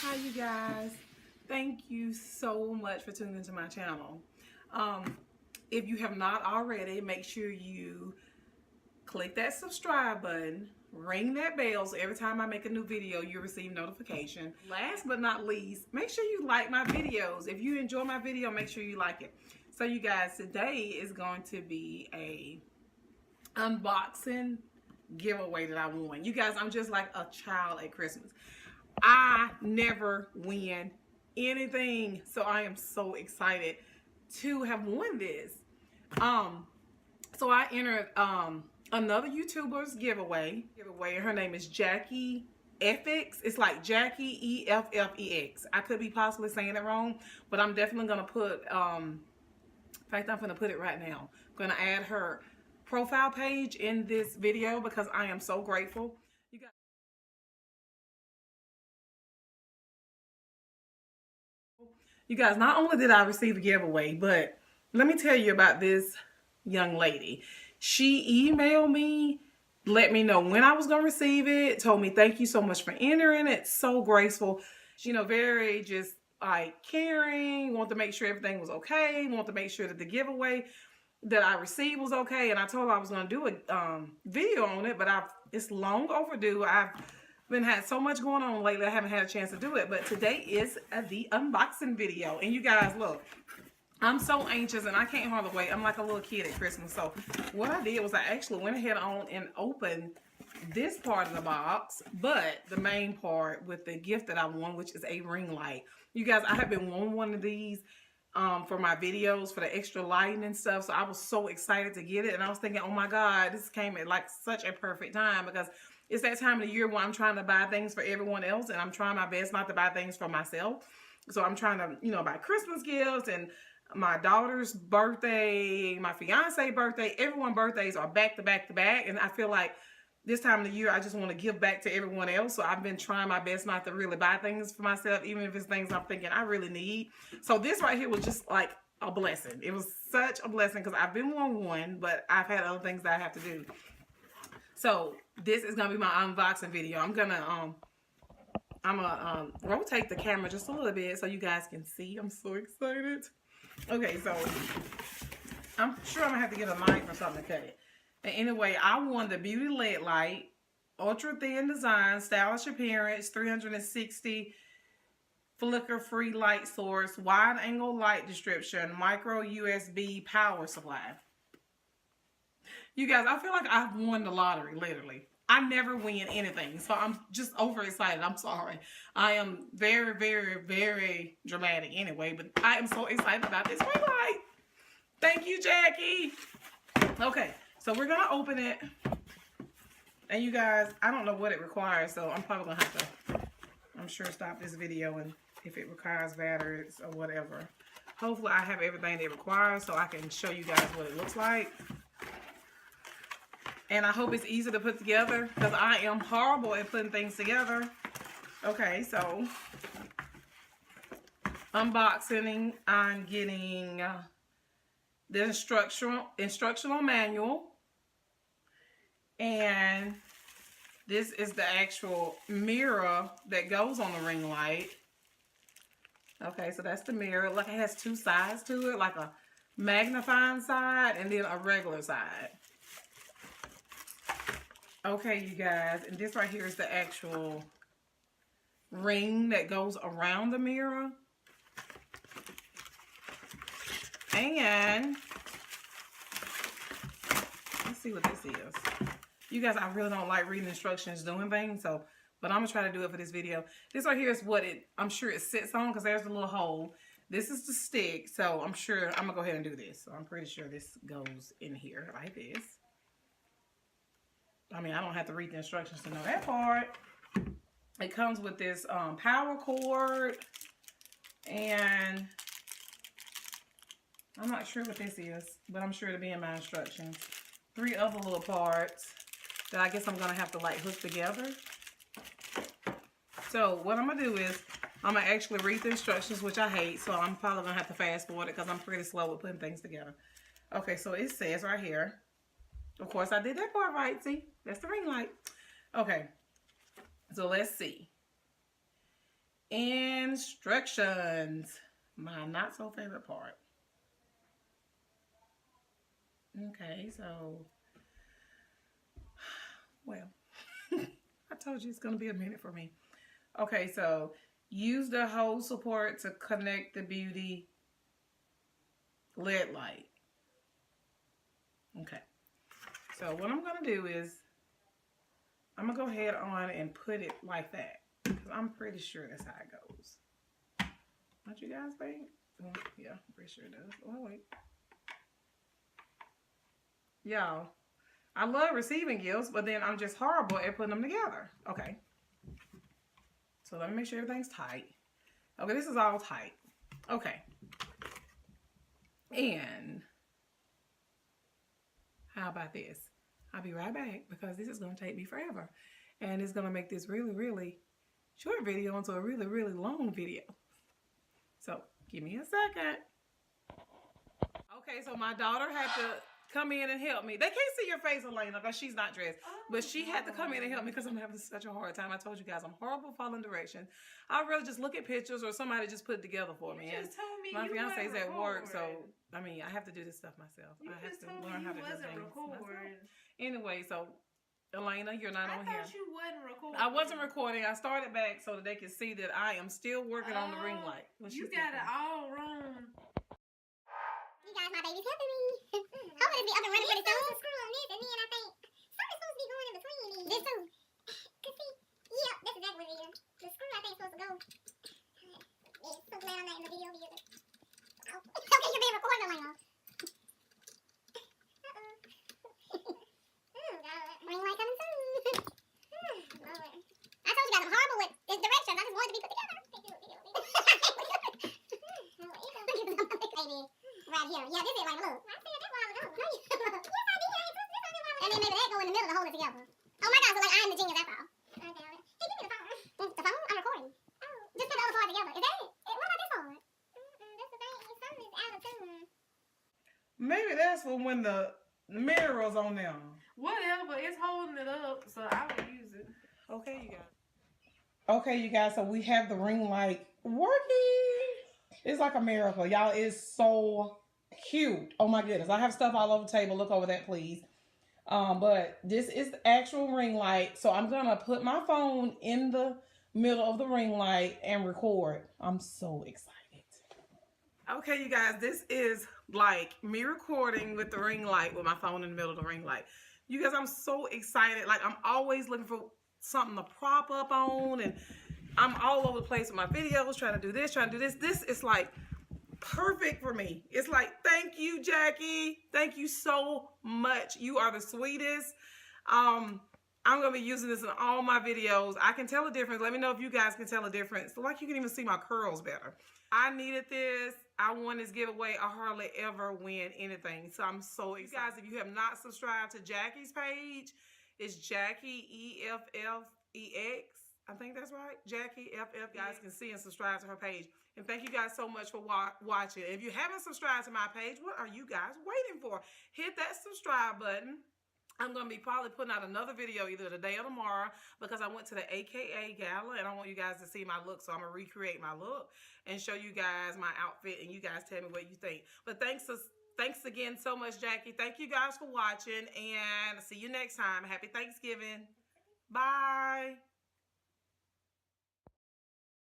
Hi you guys, thank you so much for tuning into my channel. If you have not already, make sure you click that subscribe button, ring that bell so every time I make a new video you receive notification. Last but not least, make sure you like my videos. If you enjoy my video, make sure you like it. So you guys, today is going to be a unboxing giveaway that I won. You guys, I'm just like a child at Christmas. I never win anything, so I am so excited to have won this. So I entered another YouTuber's giveaway. Her name is Jackie Effex. It's like Jackie EFFEX. I could be possibly saying it wrong, but I'm definitely gonna put in fact, I'm gonna put it right now. I'm gonna add her profile page in this video because I am so grateful. You guys, not only did I receive a giveaway, but let me tell you about this young lady. She emailed me, let me know when I was going to receive it, told me thank you so much for entering it. So graceful. You know, very just like caring, want to make sure everything was okay, want to make sure that the giveaway that I received was okay. And I told her I was going to do a video on it, but it's long overdue. I've had so much going on lately, I haven't had a chance to do it. But today is the unboxing video. And you guys, look, I'm so anxious and I can't hardly wait. I'm like a little kid at Christmas. So what I did was I actually went ahead on and opened this part of the box, but the main part with the gift that I won, which is a ring light. You guys, I have been wanting one of these for my videos, for the extra lighting and stuff. So I was so excited to get it. And I was thinking, oh my God, this came at like such a perfect time, because it's that time of the year where I'm trying to buy things for everyone else, and I'm trying my best not to buy things for myself. So I'm trying to, you know, buy Christmas gifts, and my daughter's birthday, my fiance birthday, everyone's birthdays are back to back to back. And I feel like this time of the year, I just want to give back to everyone else. So I've been trying my best not to really buy things for myself, even if it's things I'm thinking I really need. So this right here was just like a blessing. It was such a blessing because I've been wanting one, but I've had other things that I have to do. So this is gonna be my unboxing video. I'm gonna rotate the camera just a little bit so you guys can see. I'm so excited. Okay, so I'm sure I'm gonna have to get a knife or something to cut it. And anyway, I won the Beauty LED light, ultra thin design, stylish appearance, 360 flicker free light source, wide angle light distribution, micro USB power supply. You guys, I feel like I've won the lottery, literally. I never win anything, so I'm just overexcited. I'm sorry. I am very, very, very dramatic anyway, but I am so excited about this ring light. Thank you, Jackie. Okay, so we're going to open it. And you guys, I don't know what it requires, so I'm probably going to have to, I'm sure, stop this video and if it requires batteries or whatever. Hopefully I have everything it requires so I can show you guys what it looks like. And I hope it's easy to put together because I am horrible at putting things together. Okay, so unboxing, I'm getting the instructional manual. And this is the actual mirror that goes on the ring light. Okay, so that's the mirror. Like, it has two sides to it, like a magnifying side and then a regular side. Okay, you guys, and this right here is the actual ring that goes around the mirror. And let's see what this is. You guys, I really don't like reading instructions doing things, so, but I'm gonna try to do it for this video. This right here is what I'm sure it sits on, because there's a little hole. This is the stick, so I'm sure I'm gonna go ahead and do this. So I'm pretty sure this goes in here like this. I mean, I don't have to read the instructions to know that part. It comes with this power cord, and I'm not sure what this is, but I'm sure it'll be in my instructions. 3 other little parts that I guess I'm gonna have to like hook together. So what I'm gonna do is I'm gonna actually read the instructions, which I hate, so I'm probably gonna have to fast forward it because I'm pretty slow with putting things together. Okay, so it says right here, of course I did that part right, see? That's the ring light. Okay, so let's see. Instructions. My not so favorite part. Okay, so, well, I told you it's going to be a minute for me. Okay, so use the hose support to connect the beauty LED light. Okay, so what I'm going to do is I'm going to go ahead on and put it like that, because I'm pretty sure that's how it goes. Don't you guys think? Oh, yeah, I'm pretty sure it does. Oh, wait. Y'all, I love receiving gifts, but then I'm just horrible at putting them together. Okay. So let me make sure everything's tight. Okay, this is all tight. Okay. And how about this? I'll be right back because this is going to take me forever. And it's going to make this really, really short video into a really, really long video. So give me a second. Okay, so my daughter had to come in and help me. They can't see your face, Elena, because she's not dressed. But she had to come in and help me because I'm having such a hard time. I told you guys I'm horrible following directions. I'd rather just look at pictures or somebody just put it together for me. You just told me my you fiance's wasn't at work, recording. so I mean I have to do this stuff myself. You I have just to told me learn how you to do wasn't things myself. recording. Anyway, so Elena, you're not on here. I thought you wasn't recording. I wasn't recording. I started back so that they could see that I am still working on the ring light. You got it all wrong. You guys, my baby's helping me. Hopefully this be up and running pretty soon. Screw on this, and then I think something's supposed to be going in between these. This too. Cause see, yep, that's exactly what it is. The screw I think is supposed to go. Yeah, so glad I'm not in the video here. Oh. Okay, you're being recorded, Elena. Oh God, ring light coming soon. Lord. I told you guys I'm horrible with directions. I just wanted to be put together. Baby. Right here. Yeah, this is like, look. I said that while ago. No, you yes, I did. And then maybe that go in the middle to hold it together. Oh my God, so like I am the genius after all. I doubt it. Hey, give me the phone. The phone? I'm recording. Oh. Just put the other part together. Is that it? What about this part? That's the thing. Something is out of tune. Maybe that's for when the mirror's on there. Whatever, it's holding it up, so I would use it. Okay, you guys. Okay, you guys, so we have the ring light working. It's like a miracle. Y'all, it's so cute. Oh my goodness. I have stuff all over the table. Look over that, please. But this is the actual ring light. So I'm going to put my phone in the middle of the ring light and record. I'm so excited. Okay, you guys, this is like me recording with the ring light with my phone in the middle of the ring light. You guys, I'm so excited. Like, I'm always looking for something to prop up on, and I'm all over the place with my videos, trying to do this, trying to do this. This is like perfect for me. It's like, thank you, Jackie. Thank you so much. You are the sweetest. I'm going to be using this in all my videos. I can tell a difference. Let me know if you guys can tell a difference. Like, you can even see my curls better. I needed this. I won this giveaway. I hardly ever win anything. So I'm so excited. You guys, if you have not subscribed to Jackie's page, it's Jackie EFFEX. I think that's right. Jackie FF. You guys can see and subscribe to her page. And thank you guys so much for watching. If you haven't subscribed to my page, what are you guys waiting for? Hit that subscribe button. I'm going to be probably putting out another video either today or tomorrow because I went to the AKA Gala and I want you guys to see my look. So I'm going to recreate my look and show you guys my outfit and you guys tell me what you think. But thanks again so much, Jackie. Thank you guys for watching and see you next time. Happy Thanksgiving. Bye.